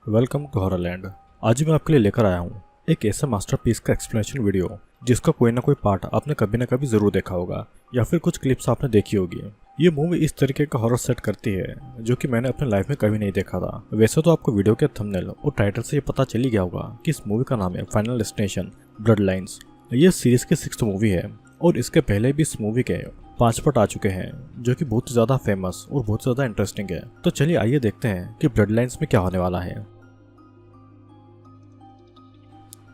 Welcome to हॉररलैंड। आज मैं आपके लिए लेकर आया हूँ एक ऐसा मास्टरपीस का एक्सप्लेनेशन वीडियो जिसका कोई ना कोई पार्ट आपने कभी ना कभी जरूर देखा होगा या फिर कुछ क्लिप्स आपने देखी होगी। ये मूवी इस तरीके का हॉरर सेट करती है जो कि मैंने अपने लाइफ में कभी नहीं देखा था। वैसे तो आपको वीडियो के थंबनेल और टाइटल से ये पता चल ही गया होगा कि इस मूवी का नाम है फाइनल डेस्टिनेशन ब्लड लाइन्स। ये सीरीज की 6th मूवी है और इसके पहले भी इस मूवी के 5 पार्ट आ चुके हैं जो कि बहुत ज़्यादा फेमस और बहुत ज़्यादा इंटरेस्टिंग है। तो चलिए आइए देखते हैं कि ब्लड लाइन्स में क्या होने वाला है।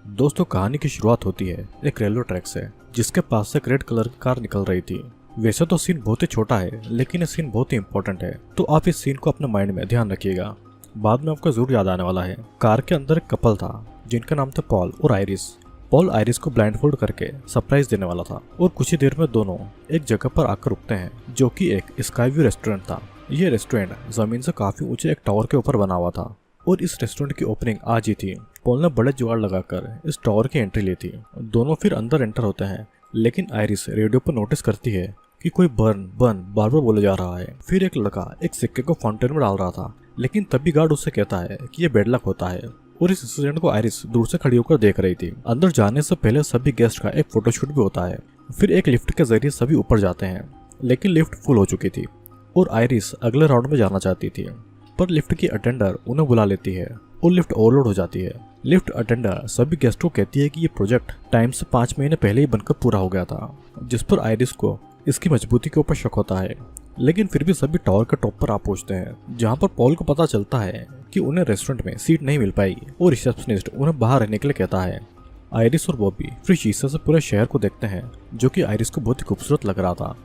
दोस्तों, कहानी की शुरुआत होती है एक रेलवे ट्रैक से जिसके पास से एक रेड कलर की कार निकल रही थी। वैसे तो सीन बहुत ही छोटा है लेकिन ये सीन बहुत ही इंपॉर्टेंट है, तो आप इस सीन को अपने माइंड में ध्यान रखिएगा, बाद में आपको जरूर याद आने वाला है। कार के अंदर एक कपल था जिनका नाम था पॉल और आयरिस। पॉल आयरिस को ब्लाइंडफोल्ड करके सरप्राइज देने वाला था और कुछ ही देर में दोनों एक जगह पर आकर रुकते हैं जो कि एक स्काई व्यू रेस्टोरेंट था। यह रेस्टोरेंट जमीन से काफी ऊंचे एक टावर के ऊपर बना हुआ था और इस रेस्टोरेंट की ओपनिंग आज ही थी। पॉल ने बड़े जुगाड़ लगाकर इस टावर की एंट्री ली थी। दोनों फिर अंदर एंटर होते हैं लेकिन आयरिस रेडियो पर नोटिस करती है कि कोई बर्न बर्न बार बार बोले जा रहा है। फिर एक लड़का एक सिक्के को फाउंटेन में डाल रहा था लेकिन तभी गार्ड उससे कहता है कि ये बेड लक होता है और इस इंसिडेंट को आयरिस दूर से खड़ी होकर देख रही थी। अंदर जाने से पहले सभी गेस्ट का एक फोटोशूट भी होता है। फिर एक लिफ्ट के जरिए सभी ऊपर जाते हैं लेकिन लिफ्ट फुल हो चुकी थी और आयरिस अगले राउंड में जाना चाहती थी, पर लिफ्ट की अटेंडर उन्हें बुला लेती है और लिफ्ट ओवरलोड हो जाती है। लिफ्ट अटेंडर सभी गेस्ट को कहती है कि ये प्रोजेक्ट टाइम से 5 महीने पहले ही बनकर पूरा हो गया था, जिस पर आयरिस को इसकी मजबूती के ऊपर शक होता है। लेकिन फिर भी सभी टावर के टॉप पर आ पहुंचते हैं जहां पर पॉल को पता चलता है कि उन्हें रेस्टोरेंट में सीट नहीं मिल पाई और रिसेप्शनिस्ट उन्हें बाहर रहने के लिए कहता है। आयरिस और बॉबी फिर शीशे से पूरे शहर को देखते हैं जो कि आयरिस को बहुत ही खूबसूरत लग रहा था।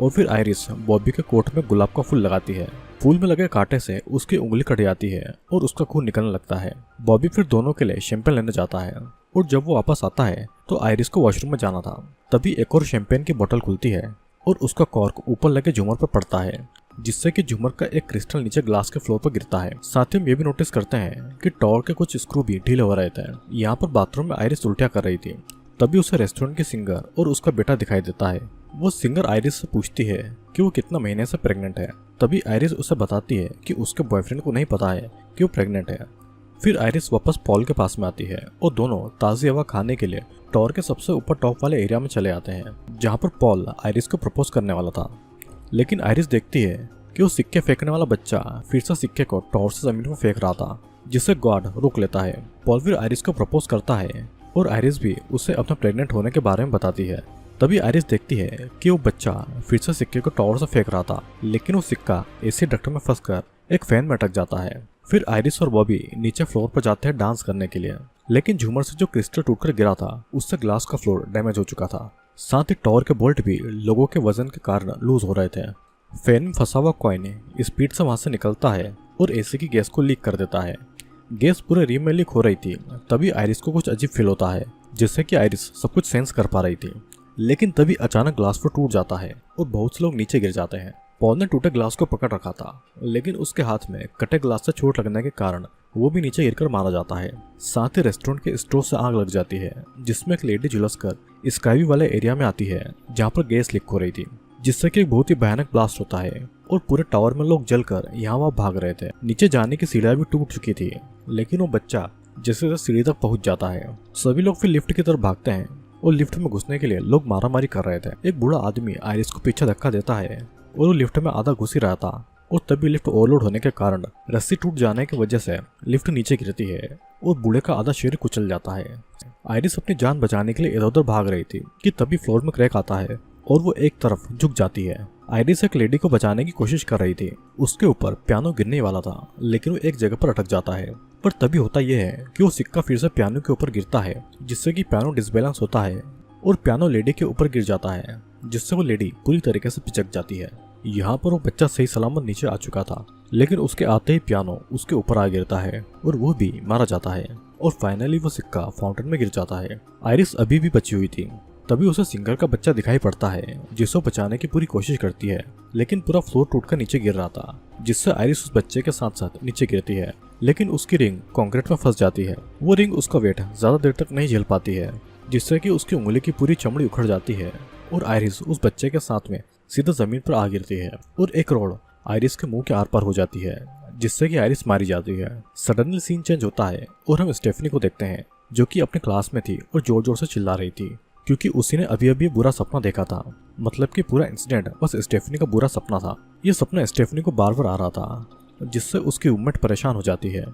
और फिर आयरिस बॉबी के कोट में गुलाब का फूल लगाती है। फूल में लगे कांटे से उसकी उंगली कट जाती है और उसका खून निकलने लगता है। बॉबी फिर दोनों के लिए शैंपेन लेने जाता है और जब वो वापस आता है तो आयरिस को वॉशरूम में जाना था। तभी एक और शैंपेन की बोतल खुलती है और उसका कॉर्क ऊपर लगे झूमर पर पड़ता है जिससे कि झूमर का एक क्रिस्टल नीचे ग्लास के फ्लोर पर गिरता है। साथ ही हम ये भी नोटिस करते हैं कि टावर के कुछ स्क्रू भी ढीले हो रहे थे। यहाँ पर बाथरूम में आयरिस उल्टिया कर रही थी। तभी उसे रेस्टोरेंट के सिंगर और उसका बेटा दिखाई देता है। वो सिंगर आयरिस से पूछती है कि वो कितना महीने से प्रेग्नेंट है। तभी आयरिस उसे बताती है कि उसके बॉयफ्रेंड को नहीं पता है कि वो प्रेग्नेंट है। फिर आयरिस वापस पॉल के पास में आती है और दोनों ताज़ी हवा खाने के लिए टावर के सबसे ऊपर टॉप वाले एरिया में चले आते हैं जहाँ पर पॉल आयरिस को प्रपोज करने वाला था। लेकिन आयरिस देखती है कि वो सिक्के फेंकने वाला बच्चा फिर से सिक्के को टावर से जमीन पर फेंक रहा था, जिससे गार्ड रोक लेता है। पॉल फिर आयरिस को प्रपोज करता है और आयरिस भी उसे अपने प्रेग्नेंट होने के बारे में बताती है। तभी आयरिस देखती है कि वो बच्चा फिर से सिक्के को टावर से फेंक रहा था लेकिन वो सिक्का एसी डक्ट में फंसकर एक फैन में अटक जाता है। फिर आयरिस और बॉबी नीचे फ्लोर पर जाते हैं डांस करने के लिए, लेकिन झूमर से जो क्रिस्टल टूटकर गिरा था उससे ग्लास का फ्लोर डैमेज हो चुका था। साथ ही टावर के बोल्ट भी लोगों के वजन के कारण लूज हो रहे थे। फैन में फंसा हुआ कॉइन स्पीड से वहां से निकलता है और एसी की गैस को लीक कर देता है। गैस पूरे रूम में लीक हो रही थी। तभी आयरिस को कुछ अजीब फील होता है जिससे कि आयरिस सब कुछ सेंस कर पा रही थी। लेकिन तभी अचानक ग्लास फ्लोर टूट जाता है और बहुत से लोग नीचे गिर जाते हैं। पॉल ने टूटे ग्लास को पकड़ रखा था लेकिन उसके हाथ में कटे ग्लास से चोट लगने के कारण वो भी नीचे गिरकर मारा जाता है। साथ ही रेस्टोरेंट के स्टोव से आग लग जाती है जिसमें एक लेडी झुलसकर स्काई व्यू वाले एरिया में आती है जहाँ पर गैस लीक हो रही थी, जिससे कि एक बहुत ही भयानक ब्लास्ट होता है और पूरे टावर में लोग जलकर यहाँ वहाँ भाग रहे थे। नीचे जाने की सीढ़ियां भी टूट चुकी थी लेकिन वो बच्चा जैसे जैसे सीढ़ी तक पहुंच जाता है। सभी लोग फिर लिफ्ट की तरफ भागते हैं और लिफ्ट में घुसने के लिए लोग मारामारी कर रहे थे। एक बूढ़ा आदमी आयरिस को पीछे धक्का देता है और वो लिफ्ट में आधा घुस ही रहा था और तभी लिफ्ट ओवरलोड होने के कारण रस्सी टूट जाने की वजह से लिफ्ट नीचे गिरती है और बूढ़े का आधा शरीर कुचल जाता है। आयरिस अपनी जान बचाने के लिए इधर उधर भाग रही थी कि तभी फ्लोर में क्रैक आता है और वो एक तरफ झुक जाती है। आयरिस एक लेडी को बचाने की कोशिश कर रही थी। उसके ऊपर पियानो गिरने वाला था लेकिन वो एक जगह पर अटक जाता है। पर तभी होता यह है कि वो सिक्का फिर से पियानो के ऊपर गिरता है जिससे कि पियानो डिसबैलेंस होता है और पियानो लेडी के ऊपर गिर जाता है जिससे वो लेडी पूरी तरीके से पिचक जाती है। यहाँ पर वो बच्चा सही सलामत नीचे आ चुका था लेकिन उसके आते ही पियानो उसके ऊपर आ गिरता है और वो भी मारा जाता है और फाइनली वो सिक्का फाउंटेन में गिर जाता है। आयरिस अभी भी बची हुई थी। तभी उसे सिंगर का बच्चा दिखाई पड़ता है जिसे बचाने की पूरी कोशिश करती है लेकिन पूरा फ्लोर टूटकर नीचे गिर रहा था, जिससे आयरिस उस बच्चे के साथ साथ नीचे गिरती है लेकिन उसकी रिंग कंक्रीट में फंस जाती है। वो रिंग उसका वेट ज्यादा देर तक नहीं झेल पाती है जिससे कि उसकी उंगली की पूरी चमड़ी उखड़ जाती है और आयरिस उस बच्चे के साथ में सीधा जमीन पर आ गिरती है और एक रोड आयरिस के मुंह के आर पार हो जाती है जिससे कि आयरिस मारी जाती है। सडनली सीन चेंज होता है और हम स्टेफनी को देखते हैं जो कि अपने क्लास में थी और जोर जोर से चिल्ला रही थी क्योंकि उसी ने अभी अभी बुरा सपना देखा था। मतलब कि पूरा इंसिडेंट बस स्टेफनी का बुरा सपना था। ये सपना स्टेफनी को बार बार आ रहा था जिससे उसकी रूममेट परेशान हो जाती है।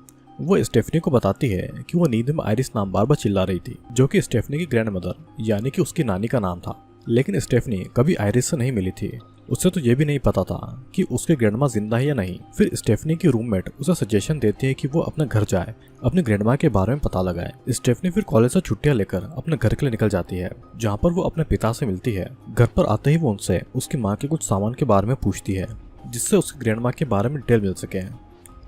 वो स्टेफनी को बताती है कि वो नींद में आयरिस नाम बार बार चिल्ला रही थी जो कि स्टेफनी की ग्रैंड मदर यानी कि उसकी नानी का नाम था। लेकिन स्टेफनी कभी आयरिस से नहीं मिली थी। उसे तो ये भी नहीं पता था कि उसकी ग्रैंडमा जिंदा है या नहीं। फिर स्टेफनी की रूममेट उसे सजेशन देती है कि वो अपने घर जाए, अपनी ग्रैंडमा के बारे में पता लगाए। स्टेफनी फिर कॉलेज से छुट्टियां लेकर अपने घर के लिए निकल जाती है जहाँ पर वो अपने पिता से मिलती है। घर पर आते ही वो उनसे उसकी माँ के कुछ सामान के बारे में पूछती है जिससे उसकी ग्रैंडमा के बारे में डिटेल मिल सके।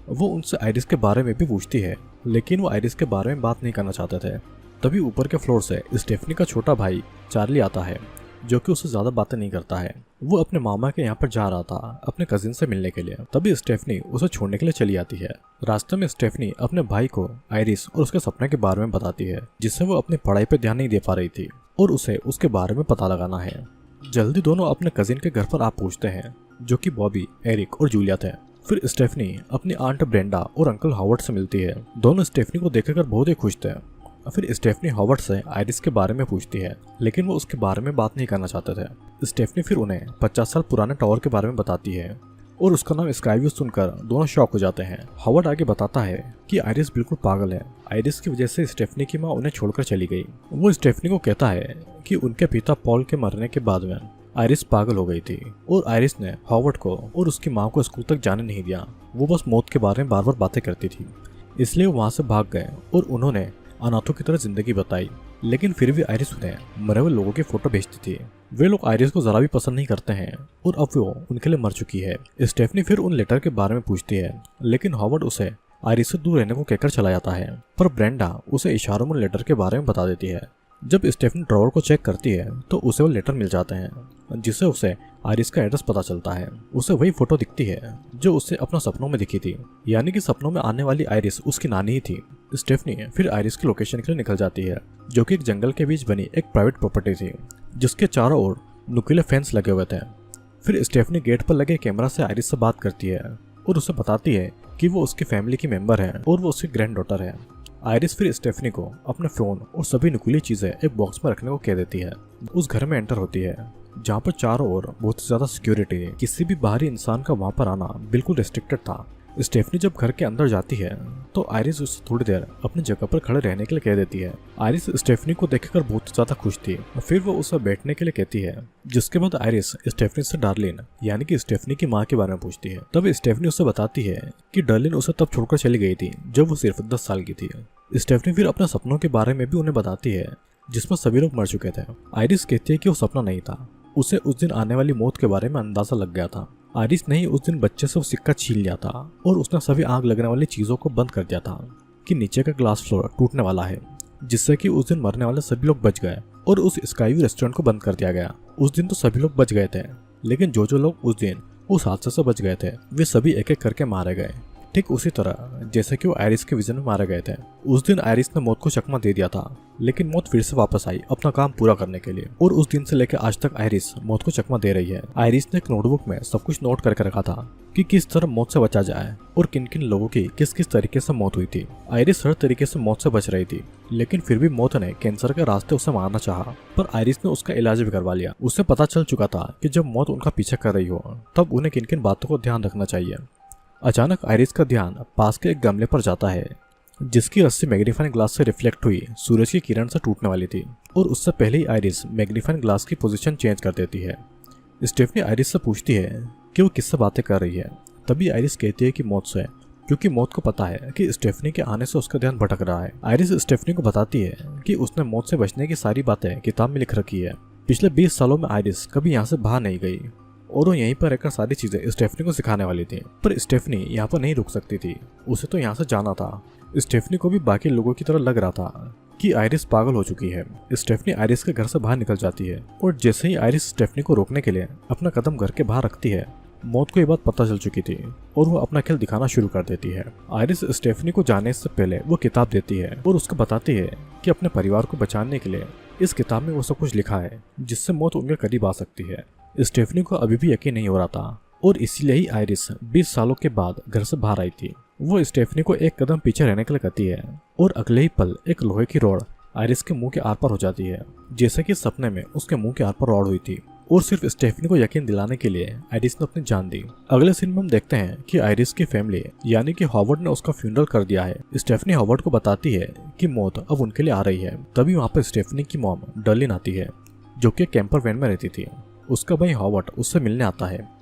वो उनसे आयरिस के बारे में भी पूछती है लेकिन वो आयरिस के बारे में बात नहीं करना चाहते थे। तभी ऊपर के फ्लोर से स्टेफनी का छोटा भाई चार्ली आता है जो कि उससे ज्यादा बातें नहीं करता है। वो अपने मामा के यहाँ पर जा रहा था अपने कजिन से मिलने के लिए। तभी स्टेफनी उसे छोड़ने के लिए चली आती है। रास्ते में स्टेफनी अपने भाई को आयरिस और उसके सपने के बारे में बताती है जिससे वो अपनी पढ़ाई पर ध्यान नहीं दे पा रही थी और उसे उसके बारे में पता लगाना है। जल्दी दोनों अपने कजिन के घर पर आप पहुंचते हैं जो कि बॉबी, एरिक और जूलिया थे। फिर स्टेफनी अपनी आंट ब्रेंडा और अंकल हॉवर्ड से मिलती है। दोनों स्टेफनी को देखकर बहुत ही खुश थे। फिर स्टेफनी हॉवर्ड से आयरिस के बारे में पूछती है लेकिन वो उसके बारे में बात नहीं करना चाहते थे। स्टेफनी फिर उन्हें 50 साल पुराने टावर के बारे में बताती है और उसका नाम स्काईव्यू सुनकर दोनों शॉक हो जाते हैं। हॉवर्ड आगे बताता है कि आयरिस बिल्कुल पागल है। आयरिस की वजह से स्टेफनी की माँ उन्हें छोड़कर चली गई। वो स्टेफनी को कहता है कि उनके पिता पॉल के मरने के बाद में आयरिस पागल हो गई थी और आयरिस ने हॉवर्ड को और उसकी माँ को स्कूल तक जाने नहीं दिया। वो बस मौत के बारे में बार बार बातें करती थी, इसलिए वो वहाँ से भाग गए और उन्होंने अनाथों की तरह जिंदगी बताई। लेकिन फिर भी आयरिस उन्हें मरे हुए लोगों की फोटो भेजती थी। वे लोग आयरिस को जरा भी पसंद नहीं करते हैं और अब वो उनके लिए मर चुकी है। स्टेफनी फिर उन लेटर के बारे में पूछती है लेकिन हॉवर्ड उसे आयरिस से दूर रहने को कहकर चला जाता है। पर ब्रेंडा उसे इशारों में लेटर के बारे में बता देती है। जब स्टेफनी ड्रॉवर को चेक करती है तो उसे वो लेटर मिल जाते हैं जिससे उसे आयरिस का एड्रेस पता चलता है। उसे वही फोटो दिखती है जो उसे अपना सपनों में दिखी थी, यानी कि सपनों में आने वाली आयरिस उसकी नानी ही थी। स्टेफनी फिर आयरिस की लोकेशन के लिए निकल जाती है जो कि एक जंगल के बीच बनी एक प्राइवेट प्रॉपर्टी थी जिसके चारों ओर नुकीले फेंस लगे हुए थे। फिर स्टेफनी गेट पर लगे कैमरा से आयरिस से बात करती है और उसे बताती है कि वो उसकी फैमिली की मेंबर है और वो उसकी ग्रैंड डॉटर है। आयरिस फिर स्टेफनी को अपने फोन और सभी नुकीली चीजें एक बॉक्स में रखने को कह देती है। उस घर में एंटर होती है जहाँ पर चारों ओर बहुत ज्यादा सिक्योरिटी है। किसी भी बाहरी इंसान का वहाँ पर आना बिल्कुल रिस्ट्रिक्टेड था। स्टेफनी जब घर के अंदर जाती है तो आयरिस उससे थोड़ी देर अपनी जगह पर खड़े रहने के लिए कह देती है। आयरिस स्टेफनी को देखकर बहुत ज्यादा खुश थी और फिर वो उसे बैठने के लिए कहती है, जिसके बाद आयरिस स्टेफनी से डार्लिन यानी कि स्टेफनी की माँ के बारे में पूछती है। तब स्टेफनी उसे बताती है कि डार्लिन उसे तब छोड़कर चली गई थी जब वो सिर्फ 10 साल की थी। स्टेफनी फिर अपने सपनों के बारे में भी उन्हें बताती है जिसमें सभी लोग मर चुके थे। आयरिस कहती है कि वो सपना नहीं था, उसे उस दिन आने वाली मौत के बारे में अंदाजा लग गया था। आयरिस ने ही उस दिन बच्चे से वो सिक्का छीन लिया था और उसने सभी आग लगने वाली चीजों को बंद कर दिया था कि नीचे का ग्लास फ्लोर टूटने वाला है, जिससे कि उस दिन मरने वाले सभी लोग बच गए और उस स्काईव्यू रेस्टोरेंट को बंद कर दिया गया। उस दिन तो सभी लोग बच गए थे, लेकिन जो लोग उस दिन उस हादसे से बच गए थे वे सभी एक एक करके मारे गए, ठीक उसी तरह जैसे कि वो आयरिस के विजन में मारे गए थे। उस दिन आयरिस ने मौत को चकमा दे दिया था, लेकिन मौत फिर से वापस आई अपना काम पूरा करने के लिए और उस दिन से लेकर आज तक आयरिस मौत को चकमा दे रही है। आयरिस ने एक नोटबुक में सब कुछ नोट करके रखा था कि किस तरह मौत से बचा जाए और किन किन लोगों की किस किस तरीके से मौत हुई थी। आयरिस हर तरीके से मौत से बच रही थी, लेकिन फिर भी मौत ने कैंसर के रास्ते उसे मारना चाहा, पर आयरिस ने उसका इलाज भी करवा लिया। उसे पता चल चुका था कि जब मौत उनका पीछा कर रही हो तब उन्हें किन किन बातों को ध्यान रखना चाहिए। अचानक आयरिस का ध्यान पास के एक गमले पर जाता है जिसकी रस्सी मैग्नीफाइंग ग्लास से रिफ्लेक्ट हुई सूरज की किरण से टूटने वाली थी और उससे पहले ही आयरिस मैग्नीफाइंग ग्लास की पोजीशन चेंज कर देती है। स्टेफनी आयरिस से पूछती है कि वो किससे बातें कर रही है। तभी आयरिस कहती है कि मौत से, क्योंकि मौत को पता है कि स्टेफनी के आने से उसका ध्यान भटक रहा है। आयरिस स्टेफनी को बताती है कि उसने मौत से बचने की सारी बातें किताब में लिख रखी है। पिछले 20 सालों में आयरिस कभी यहाँ से बाहर नहीं गई और वो यहीं पर रहकर सारी चीजें स्टेफनी को सिखाने वाली थी, पर स्टेफनी यहाँ पर नहीं रुक सकती थी, उसे तो यहाँ से जाना था। स्टेफनी को भी बाकी लोगों की तरह लग रहा था कि आयरिस पागल हो चुकी है। स्टेफनी आयरिस के घर से बाहर निकल जाती है और जैसे ही आयरिस स्टेफनी को रोकने के लिए अपना कदम घर के बाहर रखती है, मौत को ये बात पता चल चुकी थी और वो अपना खेल दिखाना शुरू कर देती है। आयरिस स्टेफनी को जाने से पहले वो किताब देती है और उसको बताती है कि अपने परिवार को बचाने के लिए इस किताब में वो सब कुछ लिखा है जिससे मौत उनके करीब आ सकती है। स्टेफनी को अभी भी यकीन नहीं हो रहा था और इसीलिए ही आयरिस 20 सालों के बाद घर से बाहर आई थी। वो स्टेफनी को एक कदम पीछे रहने के लिए कहती है और अगले ही पल एक लोहे की रॉड आयरिस के मुंह के आर पार हो जाती है, जैसे कि सपने में उसके मुंह के आर पार रॉड हुई थी। और सिर्फ स्टेफनी को यकीन दिलाने के लिए आयरिस ने अपनी जान दी। अगले सीन में हम देखते हैं कि आयरिस की फैमिली यानी कि हॉवर्ड ने उसका फ्यूनरल कर दिया है। स्टेफनी हॉवर्ड को बताती है कि मौत अब उनके लिए आ रही है। तभी वहाँ पर स्टेफनी की मॉम डर्लिन आती है, जो कि कैंपर वैन में रहती थी। उसका भाई हॉवर्ड उससे मिलने आता है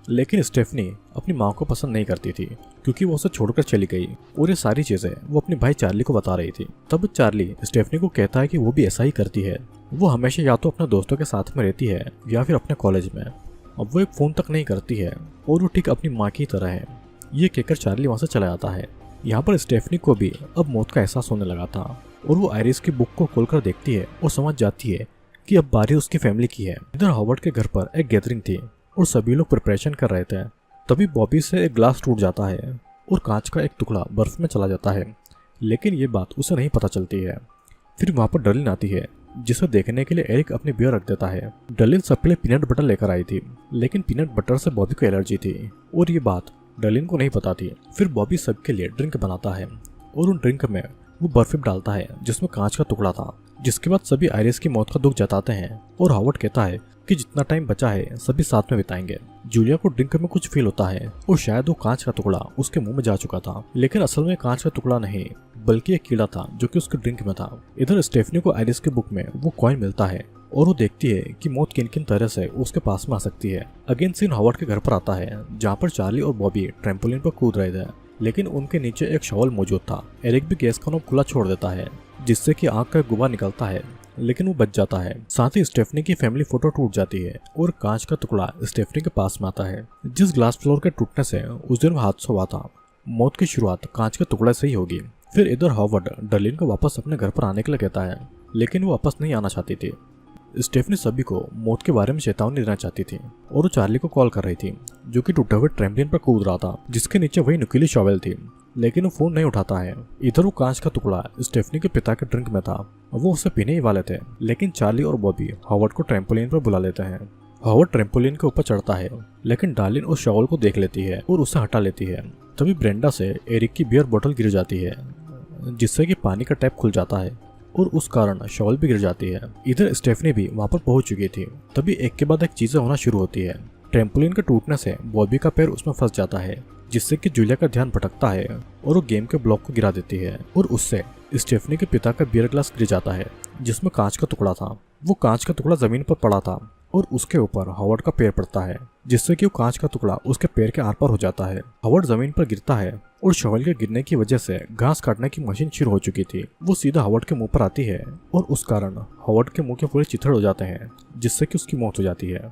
लेकिन स्टेफनी अपनी माँ को पसंद नहीं करती थी क्योंकि वो उसे छोड़कर चली गई और ये सारी चीजें वो अपने भाई चार्ली को बता रही थी। तब चार्ली स्टेफनी को कहता है कि वो भी ऐसा ही करती है। वो हमेशा या तो अपने दोस्तों के साथ में रहती है या फिर अपने कॉलेज में। अब वो एक फोन तक नहीं करती है और वो ठीक अपनी माँ की तरह है। ये कहकर चार्ली वहाँ से चला जाता है। यहाँ पर स्टेफनी को भी अब मौत का एहसास होने लगा था और वो आयरिस की बुक को खोलकर देखती है और समझ जाती है कि अब बारी उसकी फैमिली की है। इधर हॉवर्ड के घर पर एक गैदरिंग थी और सभी लोग प्रिपरेशन कर रहे थे। तभी बॉबी से एक ग्लास टूट जाता है और कांच का एक टुकड़ा बर्फ में चला जाता है, लेकिन ये बात उसे नहीं पता चलती है। फिर वहाँ पर डर्लिन आती है, जिसे देखने के लिए एरिक अपनी बियर रख देता है। डर्लिन सबके लिए पीनट बटर लेकर आई थी, लेकिन पीनट बटर से बॉबी को एलर्जी थी और ये बात डर्लिन को नहीं पता थी। फिर बॉबी सबके लिए ड्रिंक बनाता है और उन ड्रिंक में वो बर्फ डालता है जिसमें कांच का टुकड़ा था। जिसके बाद सभी आयरिस की मौत का दुख जताते हैं और हॉवर्ड कहता है कि जितना टाइम बचा है सभी साथ में बिताएंगे। जूलिया को ड्रिंक में कुछ फील होता है और शायद वो कांच का टुकड़ा उसके मुंह में जा चुका था, लेकिन असल में कांच का टुकड़ा नहीं बल्कि एक कीड़ा था जो कि उसके ड्रिंक में था। इधर स्टेफनी को आयरिस के बुक में वो कॉइन मिलता है और वो देखती है कि मौत किन किन तरह से उसके पास में आ सकती है। अगेन सीन हॉवर्ड के घर पर आता है, जहाँ पर चार्ली और बॉबी ट्रैम्पोलिन पर कूद रहे थे, लेकिन उनके नीचे एक शॉवल मौजूद था। एरिक भी गैस का नॉब खुला छोड़ देता है जिससे कि आग का गुब्बार निकलता है, लेकिन वो बच जाता है। साथ ही स्टेफनी की फैमिली फोटो टूट जाती है और कांच का टुकड़ा स्टेफनी के पास में आता है। जिस ग्लास फ्लोर के टूटने से उस दिन हादसा हुआ था, मौत की शुरुआत कांच के टुकड़े से ही होगी। फिर इधर हॉवर्ड डर्लिन को वापस अपने घर पर आने के लिए कहता है, लेकिन वो वापस नहीं आना चाहती थी। स्टेफनी सभी को मौत के बारे में चेतावनी देना चाहती थी और वो चार्ली को कॉल कर रही थी, जो कि टूटे हुए ट्रैम्पोलिन पर कूद रहा था, जिसके नीचे वही नुकीली शॉवेल थी, लेकिन वो फोन नहीं उठाता है। इधर वो कांच का टुकड़ा स्टेफनी के पिता के ड्रिंक में था, वो उसे पीने ही वाले थे, लेकिन चार्ली और बॉबी हॉवर्ड को ट्रैम्पोलिन पर बुला लेते हैं। हॉवर्ड ट्रैम्पोलिन के ऊपर चढ़ता है, लेकिन डार्लिन उस शॉवल को देख लेती है और उसे हटा लेती है। तभी ब्रेंडा से एरिक की बियर बोतल गिर जाती है, जिससे कि पानी का टैप खुल जाता है और उस कारण शॉवल भी गिर जाती है। इधर स्टेफनी भी वहां पर पहुंच चुकी थी। तभी एक के बाद एक चीजें होना शुरू होती है। ट्रैम्पोलिन के टूटने से बॉबी का पैर उसमें फंस जाता है, जिससे कि जूलिया का ध्यान भटकता है और वो गेम के ब्लॉक को गिरा देती है और उससे स्टेफनी के पिता का बियर ग्लास गिर जाता है, जिसमें कांच का टुकड़ा था। वो कांच का टुकड़ा जमीन पर पड़ा था और उसके ऊपर हॉवर्ड का पैर पड़ता है, जिससे कि वो कांच का टुकड़ा उसके पैर के आर पार हो जाता है। हॉवर्ड जमीन पर गिरता है और शॉवल के गिरने की वजह से घास काटने की मशीन शुरू हो चुकी थी। वो सीधा हॉवर्ड के मुंह पर आती है और उस कारण हॉवर्ड के मुंह के पूरे चिथड़ हो जाते हैं, जिससे कि उसकी मौत हो जाती है।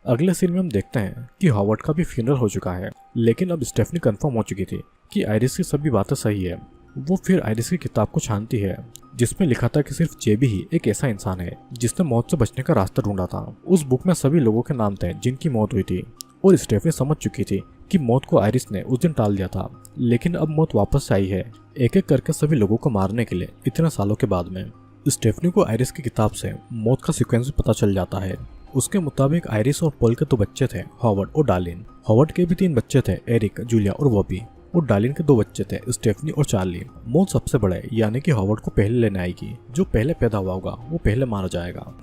अगले सीन में हम देखते हैं कि हॉवर्ड का भी फ्यूनरल हो चुका है, लेकिन अब स्टेफनी कंफर्म हो चुकी थी कि आयरिस की सभी बातें सही है। वो फिर आयरिस की किताब को छानती है, जिसमें लिखा था कि सिर्फ जेबी ही एक ऐसा इंसान है जिसने मौत से बचने का रास्ता ढूंढा था। उस बुक में सभी लोगों के नाम थे जिनकी मौत हुई थी और स्टेफनी समझ चुकी थी कि मौत को आयरिस ने उस दिन टाल दिया था, लेकिन अब मौत वापस आई है, एक एक करके सभी लोगों को मारने के लिए इतने सालों के बाद में। स्टेफनी को आयरिस की किताब से मौत का सीक्वेंस भी पता चल जाता है। उसके मुताबिक आयरिस और पॉल के 2 बच्चे थे, हॉवर्ड और डार्लिन। हॉवर्ड के भी 3 बच्चे थे, एरिक, जूलिया और बॉबी। और डार्लिन के 2 बच्चे थे, स्टेफनी और चार्ली। मौत सबसे बड़े यानी कि हॉवर्ड को पहले लेने आएगी। जो पहले पैदा हुआ होगा वो पहले मारा जाएगा,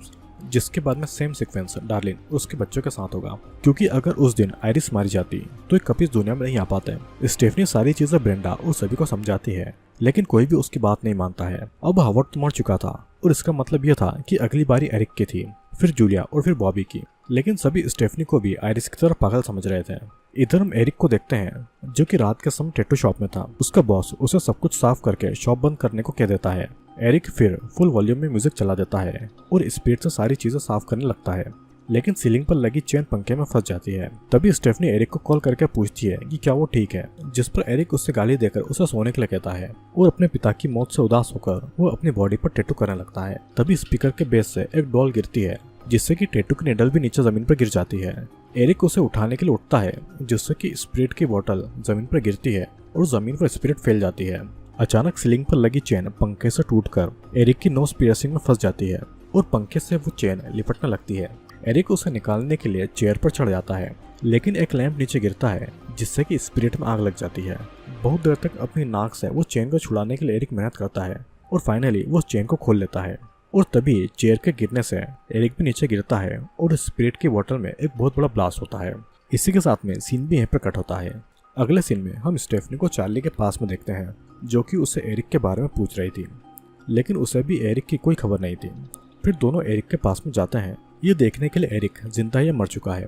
जिसके बाद में सेम सीक्वेंस डार्लिन उसके बच्चों के साथ होगा, क्योंकि अगर उस दिन आयरिस मारी जाती तो ये कभी इस दुनिया में नहीं आ पाते। स्टेफनी सारी चीजें ब्रेंडा और सभी को समझाती है, लेकिन कोई भी उसकी बात नहीं मानता है। अब हॉवर्ड तो मर चुका था और इसका मतलब यह था कि अगली बारी एरिक की थी, फिर जूलिया और फिर बॉबी की, लेकिन सभी स्टेफनी को भी आयरिस की तरफ पागल समझ रहे थे। इधर हम एरिक को देखते हैं, जो कि रात के समय टैटू शॉप में था। उसका बॉस उसे सब कुछ साफ करके शॉप बंद करने को कह देता है। एरिक फिर फुल वॉल्यूम में म्यूजिक चला देता है और स्पीड से सारी चीजें साफ करने लगता है, लेकिन सीलिंग पर लगी चेन पंखे में फंस जाती है। तभी स्टेफनी एरिक को कॉल करके पूछती है कि क्या वो ठीक है, जिस पर एरिक उससे गाली देकर उसे सोने के लिए कहता है और अपने पिता की मौत से उदास होकर वो अपनी बॉडी पर टैटू करने लगता है। तभी स्पीकर के बेस से एक डॉल गिरती है, जिससे कि टैटू की निडल भी नीचे जमीन पर गिर जाती है। एरिक उसे उठाने के लिए उठता है, जिससे कि स्पिरिट की बोतल जमीन पर गिरती है और जमीन पर स्पिरिट फैल जाती है। अचानक सीलिंग पर लगी चेन पंखे से टूटकर एरिक की नोज पियर्सिंग में फंस जाती है और पंखे से वो चेन लिपटने लगती है। एरिक उसे निकालने के लिए चेयर पर चढ़ जाता है, लेकिन एक लैंप नीचे गिरता है जिससे कि स्पिरिट में आग लग जाती है। बहुत देर तक अपनी नाक से वो चेन को छुड़ाने के लिए एरिक मेहनत करता है और फाइनली वो चेन को खोल लेता है। और तभी चेयर के गिरने से एरिक भी नीचे गिरता है और स्पिरिट की बोतल में एक बहुत बड़ा ब्लास्ट होता है। इसी के साथ में सीन भी यहीं पर कट होता है। अगले सीन में हम स्टेफनी को चार्ली के पास में देखते हैं, जो कि उसे एरिक के बारे में पूछ रही थी, लेकिन उसे भी एरिक की कोई खबर नहीं थी। फिर दोनों एरिक के पास में जाते हैं, ये देखने के लिए एरिक जिंदा या मर चुका है।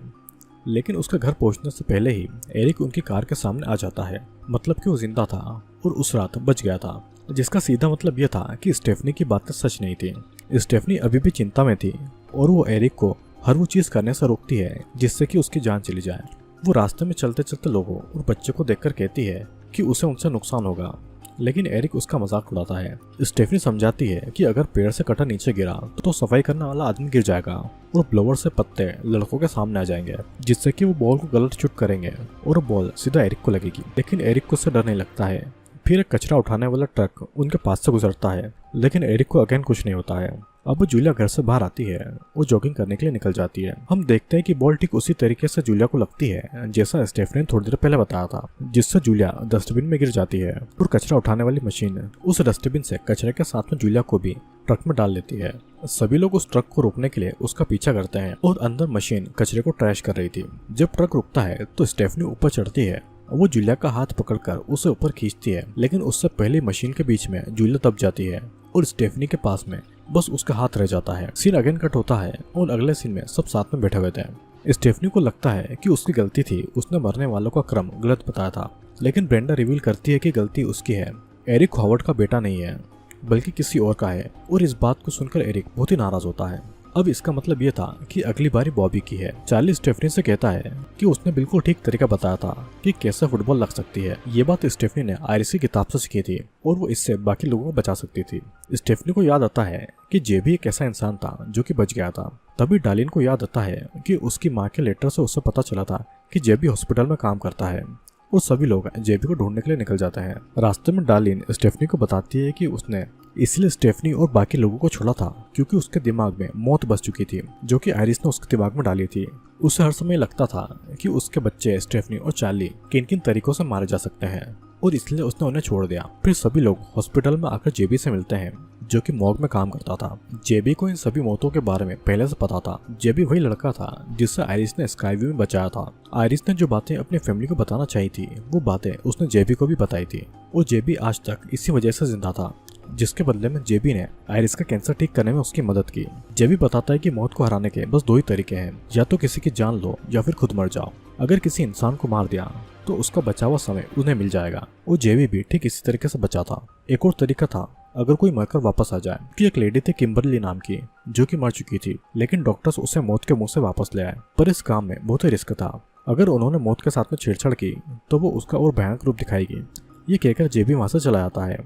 लेकिन उसके घर पहुंचने से पहले ही एरिक उनकी कार के सामने आ जाता है, मतलब कि वो जिंदा था और उस रात बच गया था, जिसका सीधा मतलब यह था कि स्टेफनी की बातें सच नहीं थी। स्टेफनी अभी भी चिंता में थी और वो एरिक को हर वो चीज करने से रोकती है जिससे कि उसकी जान चली जाए। वो रास्ते में चलते चलते लोगों और बच्चे को देखकर कहती है कि उसे उनसे नुकसान होगा, लेकिन एरिक उसका मजाक उड़ाता है। स्टेफनी समझाती है कि अगर पेड़ से कटा नीचे गिरा तो सफाई करने वाला आदमी गिर जाएगा और ब्लोवर से पत्ते लड़कों के सामने आ जाएंगे, जिससे कि वो बॉल को गलत शूट करेंगे और बॉल सीधा एरिक को लगेगी। लेकिन एरिक को उससे डर नहीं लगता है। फिर एक कचरा उठाने वाला ट्रक उनके पास से गुजरता है, लेकिन एरिक को अगेन कुछ नहीं होता है। अब जूलिया घर से बाहर आती है और जॉगिंग करने के लिए निकल जाती है। हम देखते हैं कि बॉल ठीक उसी तरीके से जूलिया को लगती है जैसा स्टेफनी ने थोड़ी देर पहले बताया था, जिससे जूलिया डस्टबिन में गिर जाती है और कचरा उठाने वाली मशीन उस डस्टबिन से कचरे के साथ में जूलिया को भी ट्रक में डाल लेती है। सभी लोग उस ट्रक को रोकने के लिए उसका पीछा करते हैं और अंदर मशीन कचरे को ट्रैश कर रही थी। जब ट्रक रुकता है तो स्टेफनी ऊपर चढ़ती है, वो जूलिया का हाथ पकड़कर उसे ऊपर खींचती है, लेकिन उससे पहले मशीन के बीच में जूलिया दब जाती है और स्टेफनी के पास में बस उसका हाथ रह जाता है। सीन अगेन कट होता है और अगले सीन में सब साथ में बैठे हुए थे। स्टेफनी को लगता है कि उसकी गलती थी, उसने मरने वालों का क्रम गलत बताया था, लेकिन ब्रेंडा रिवील करती है कि गलती उसकी है। एरिक हॉवर्ड का बेटा नहीं है बल्कि किसी और का है, और इस बात को सुनकर एरिक बहुत ही नाराज होता है। अब इसका मतलब यह था कि अगली बारी बॉबी की है। चार्ली स्टेफनी से कहता है कि उसने बिल्कुल ठीक तरीका बताया था कि कैसे फुटबॉल लग सकती है। ये बात स्टेफनी ने आयरिस की किताब से सीखी थी और वो इससे बाकी लोगों को बचा सकती थी। स्टेफनी को याद आता है कि जेबी एक ऐसा इंसान था जो कि बच गया था। तभी डार्लिन को याद आता है कि उसकी माँ के लेटर से उसे पता चला था कि जेबी हॉस्पिटल में काम करता है और सभी लोग जेबी को ढूंढने के लिए निकल जाते हैं। रास्ते में डार्लिन स्टेफनी को बताती है कि उसने इसलिए स्टेफनी और बाकी लोगों को छोड़ा था क्योंकि उसके दिमाग में मौत बस चुकी थी, जो कि आयरिस ने उसके दिमाग में डाली थी। उसे हर समय लगता था कि उसके बच्चे स्टेफनी और चार्ली किन किन तरीकों से मारे जा सकते हैं और इसलिए उसने उन्हें छोड़ दिया। फिर सभी लोग हॉस्पिटल में आकर जेबी से मिलते हैं, जो कि मॉर्ग में काम करता था। जेबी को इन सभी मौतों के बारे में पहले से पता था। जेबी वही लड़का था जिससे आयरिस ने स्काईव्यू में बचाया था। आयरिस ने जो बातें अपनी फैमिली को बताना चाहिए थी वो बातें उसने जेबी को भी बताई थी, और जेबी आज तक इसी वजह से जिंदा था, जिसके बदले में जेबी ने आयरिस का कैंसर ठीक करने में उसकी मदद की। जेबी बताता है कि मौत को हराने के बस दो ही तरीके हैं, या तो किसी की जान लो या फिर खुद मर जाओ। अगर किसी इंसान को मार दिया तो उसका बचा हुआ समय उन्हें मिल जाएगा, और जेबी भी ठीक इसी तरीके से बचा था। एक और तरीका था अगर कोई मरकर वापस आ जाए। कि एक लेडी थी किम्बरली नाम की, जो कि मर चुकी थी, लेकिन डॉक्टर्स उसे मौत के मुंह से वापस ले आए। पर इस काम में बहुत ही रिस्क था। अगर उन्होंने मौत के साथ में छेड़छाड़ की तो वो उसका और भयानक रूप दिखाएगी। ये कहकर जेबी वहां से चला जाता है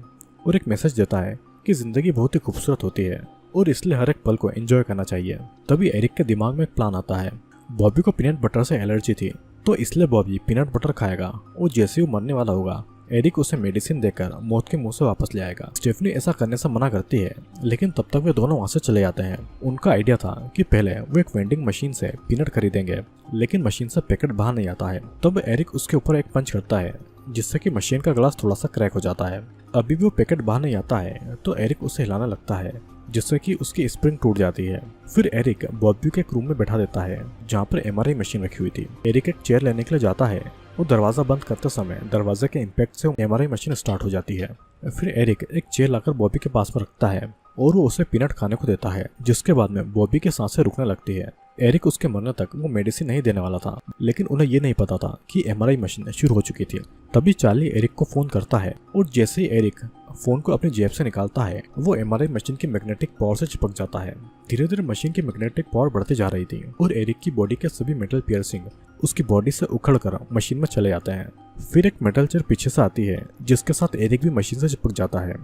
और एक मैसेज देता है कि जिंदगी बहुत ही खूबसूरत होती है और इसलिए हर एक पल को एंजॉय करना चाहिए। तभी एरिक के दिमाग में एक प्लान आता है। बॉबी को पीनट बटर से एलर्जी थी, तो इसलिए बॉबी पीनट बटर खाएगा और जैसे ही वो मरने वाला होगा एरिक उसे मेडिसिन देकर मौत के मुंह से वापस ले आएगा। स्टेफनी ऐसा करने से मना करती है, लेकिन तब तक वे दोनों वहां से चले जाते हैं। उनका आइडिया था कि पहले वो एक वेंडिंग मशीन से पीनट खरीदेंगे, लेकिन मशीन से पैकेट बाहर नहीं आता है। तब एरिक उसके ऊपर एक पंच करता है, जिससे कि मशीन का ग्लास थोड़ा सा क्रैक हो जाता है। अभी भी वो पैकेट बाहर नहीं आता है तो एरिक उसे हिलाने लगता है, जिससे कि उसकी स्प्रिंग टूट जाती है। फिर एरिक बॉबी के एक रूम में बैठा देता है जहाँ पर एमआरआई मशीन रखी हुई थी। एरिक एक चेयर लेने के लिए जाता है और दरवाजा बंद करते समय दरवाजे के इम्पैक्ट से एमआरआई मशीन स्टार्ट हो जाती है। फिर एरिक एक चेयर लाकर बॉबी के पास में रखता है और वो उसे पीनट खाने को देता है, जिसके बाद में बॉबी की सांसें रुकने लगती है। एरिक उसके मरने तक वो मेडिसिन नहीं देने वाला था, लेकिन उन्हें ये नहीं पता था कि एमआरआई मशीन शुरू हो चुकी थी। तभी चार्ली एरिक को फोन करता है और जैसे ही एरिक फोन को अपनी जेब से निकालता है वो एमआरआई मशीन की मैग्नेटिक पावर से चिपक जाता है। धीरे धीरे मशीन की मैग्नेटिक पावर बढ़ती जा रही थी और एरिक की बॉडी के सभी मेटल पियर्सिंग उसकी बॉडी से उखड़कर मशीन में चले जाते हैं। फिर एक मेटल चेयर पीछे से आती है, जिसके साथ एरिक भी मशीन से चिपक जाता है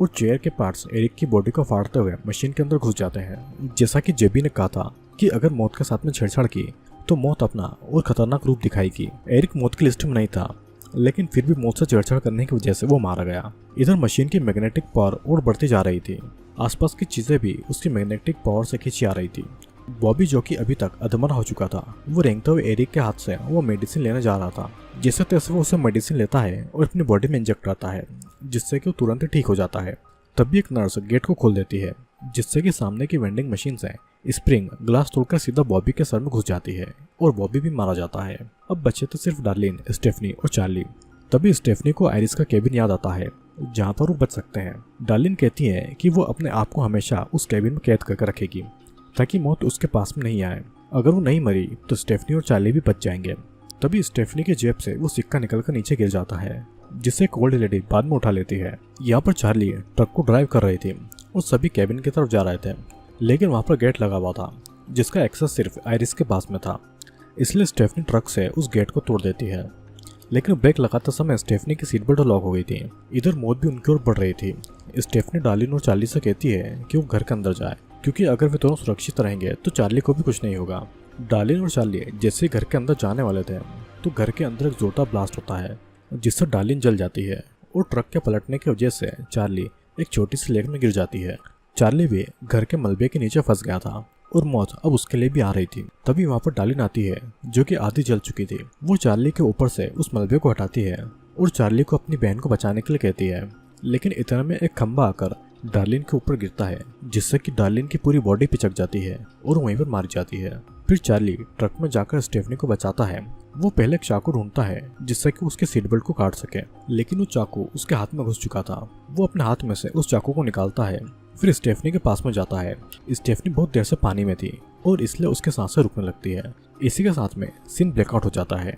और चेयर के पार्ट्स एरिक की बॉडी को फाड़ते हुए मशीन के अंदर घुस जाते हैं। जैसा कि जेबी ने कहा था कि अगर मौत के साथ में छेड़छाड़ की तो मौत अपना और खतरनाक रूप दिखाएगी। एरिक मौत की लिस्ट में नहीं था, लेकिन फिर भी मौत से छेड़छाड़ करने की वजह से वो मारा गया। इधर मशीन की मैग्नेटिक पावर और बढ़ती जा रही थी। आसपास की चीजें भी उसकी मैग्नेटिक पावर से खींची आ रही थी। बॉबी जो कि अभी तक अधमरा हो चुका था, वो रेंगते हुए एरिक के हाथ से वो मेडिसिन लेने जा रहा था। जिससे तैसे वो उसे मेडिसिन लेता है और अपनी बॉडी में इंजेक्ट करता है, जिससे कि वो तुरंत ही ठीक हो जाता है। तभी एक नर्स गेट को खोल देती है, जिससे कि सामने की वेंडिंग मशीन से स्प्रिंग ग्लास तोड़कर सीधा बॉबी के सर में घुस जाती है और बॉबी भी मारा जाता है। अब बचे तो सिर्फ डार्लिन, स्टेफनी और चार्ली। तभी स्टेफनी को आयरिस का केबिन याद आता है, जहाँ पर वो बच सकते हैं। डार्लिन कहती है कि वो अपने आप को हमेशा उस केबिन में कैद करके रखेगी, ताकि मौत उसके पास में नहीं आए। अगर वो नहीं मरी तो स्टेफनी और चार्ली भी बच जाएंगे। तभी स्टेफनी की जेब से वो सिक्का निकलकर नीचे गिर जाता है, जिसे एक ओल्ड लेडी बाद में उठा लेती है। यहाँ पर चार्ली ट्रक को ड्राइव कर रही थी और सभी केबिन की तरफ जा रहे थे, लेकिन वहाँ पर गेट लगा हुआ था, जिसका एक्सेस सिर्फ आयरिस के पास में था। इसलिए स्टेफनी ट्रक से उस गेट को तोड़ देती है, लेकिन ब्रेक लगाते समय स्टेफनी की सीट बेल्ट लॉक हो गई थी। इधर मौत भी उनकी ओर बढ़ रही थी। स्टेफनी डार्लिन और चार्ली से कहती है कि वो घर के अंदर जाए, क्योंकि अगर वे दोनों सुरक्षित रहेंगे तो चार्ली को भी कुछ नहीं होगा। डार्लिन और चार्ली जैसे घर के अंदर जाने वाले थे तो घर के अंदर एक जोरदार ब्लास्ट होता है, जिससे डार्लिन जल जाती है और ट्रक के पलटने की वजह से चार्ली एक छोटी सी लेक में गिर जाती है। चार्ली भी घर के मलबे के नीचे फंस गया था और मौत अब उसके लिए भी आ रही थी। तभी वहाँ पर डार्लिन आती है, जो कि आधी जल चुकी थी। वो चार्ली के ऊपर से उस मलबे को हटाती है और चार्ली को अपनी बहन को बचाने के लिए कहती है, लेकिन इतना में एक खंबा आकर डार्लिन के ऊपर गिरता है, जिससे कि डार्लिन की पूरी बॉडी पिचक जाती है और वहीं पर मारी जाती है। फिर चार्ली ट्रक में जाकर स्टेफनी को बचाता है। वो पहले एक चाकू ढूंढता है जिससे कि उसके सीट बेल्ट को काट सके, लेकिन वो चाकू उसके हाथ में घुस चुका था। वो अपने हाथ में से उस चाकू को निकालता है, फिर स्टेफनी के पास में जाता है। स्टेफनी बहुत देर से पानी में थी और इसलिए उसके सांसें रुकने लगती है। इसी के साथ में सीन ब्लैकआउट हो जाता है।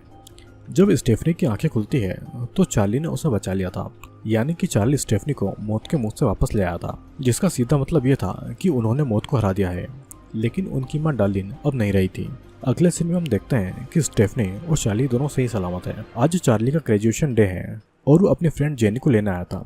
जब स्टेफनी की आंखें खुलती है तो चार्ली ने उसे बचा लिया था, यानी कि चार्ली स्टेफनी को मौत के मुंह से वापस ले आया था, जिसका सीधा मतलब ये था कि उन्होंने मौत को हरा दिया है। लेकिन उनकी मां डार्लिन अब नहीं रही थी। अगले सीन में हम देखते हैं कि स्टेफनी और चार्ली दोनों सही सलामत है। आज चार्ली का ग्रेजुएशन डे है और वो अपनी फ्रेंड जेनी को लेने आया था।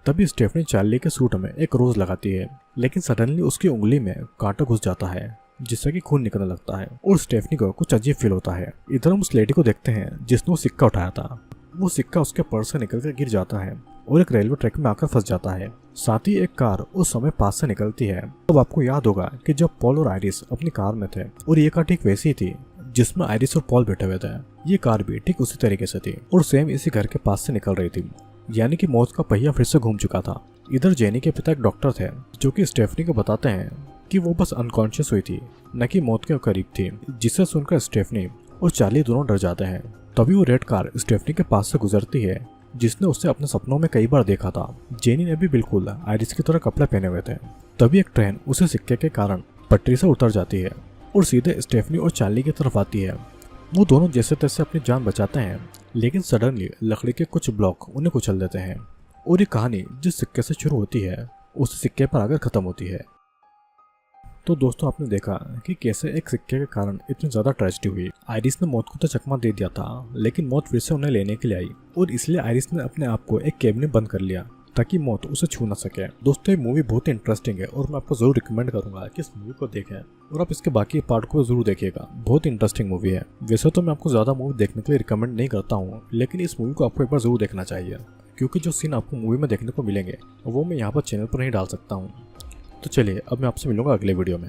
तभी स्टेफनी चार्ली के सूट में एक रोज लगाती है, लेकिन सडनली उसकी उंगली में कांटा घुस जाता है, जिससे कि खून निकलने लगता है और स्टेफनी को कुछ अजीब फील होता है। इधर हम उस लेडी को देखते हैं जिसने वो सिक्का उठाया था। वो सिक्का उसके पर्स से निकलकर गिर जाता है और एक रेलवे ट्रैक में आकर फंस जाता है। साथ ही एक कार उस समय पास से निकलती है। अब आपको याद होगा कि जब पॉल और आयरिस अपनी कार में थे और ये कार ठीक वैसी थी जिसमें आयरिस और पॉल बैठे हुए थे, ये कार भी ठीक उसी तरीके से थी और सेम इसी घर के पास से निकल रही थी, यानी कि मौत का पहिया फिर से घूम चुका था। इधर जेनी के पिता एक डॉक्टर थे, जो कि स्टेफनी को बताते हैं कि वो बस अनकॉन्शियस हुई थी, न कि मौत के करीब थी, जिसे सुनकर स्टेफनी और चार्ली दोनों डर जाते हैं। तभी वो रेड कार स्टेफनी के पास से गुजरती है, जिसने उसे अपने सपनों में कई बार देखा था। जेनी ने भी बिल्कुल आयरिस की तरह कपड़े पहने हुए थे। तभी एक ट्रेन उसे सिक्के के कारण पटरी से उतर जाती है और सीधे स्टेफनी और चार्ली की तरफ आती है। वो दोनों जैसे तैसे अपनी जान बचाते हैं, लेकिन सडनली लकड़ी के कुछ ब्लॉक उन्हें कुचल देते हैं और ये कहानी जिस सिक्के से शुरू होती है उस सिक्के पर आकर खत्म होती है। तो दोस्तों, आपने देखा कि कैसे एक सिक्के के कारण इतनी ज्यादा ट्रेजेडी हुई। आयरिस ने मौत को तो चकमा दे दिया था, लेकिन मौत फिर से उन्हें लेने के लिए आई और इसलिए आयरिस ने अपने आप को एक केबिन में बंद कर लिया ताकि मौत उसे छू ना सके। दोस्तों, ये मूवी बहुत ही इंटरेस्टिंग है और मैं आपको जरूर रिकमेंड करूंगा कि इस मूवी को देखें और आप इसके बाकी पार्ट को जरूर देखिएगा। बहुत इंटरेस्टिंग मूवी है। वैसे तो मैं आपको ज्यादा मूवी देखने के लिए रिकमेंड नहीं करता हूँ, लेकिन इस मूवी को आपको एक बार जरूर देखना चाहिए, क्योंकि जो सीन आपको मूवी में देखने को मिलेंगे वो मैं यहाँ पर चैनल पर नहीं डाल सकता हूँ। तो चलिए, अब मैं आपसे मिलूंगा अगले वीडियो में।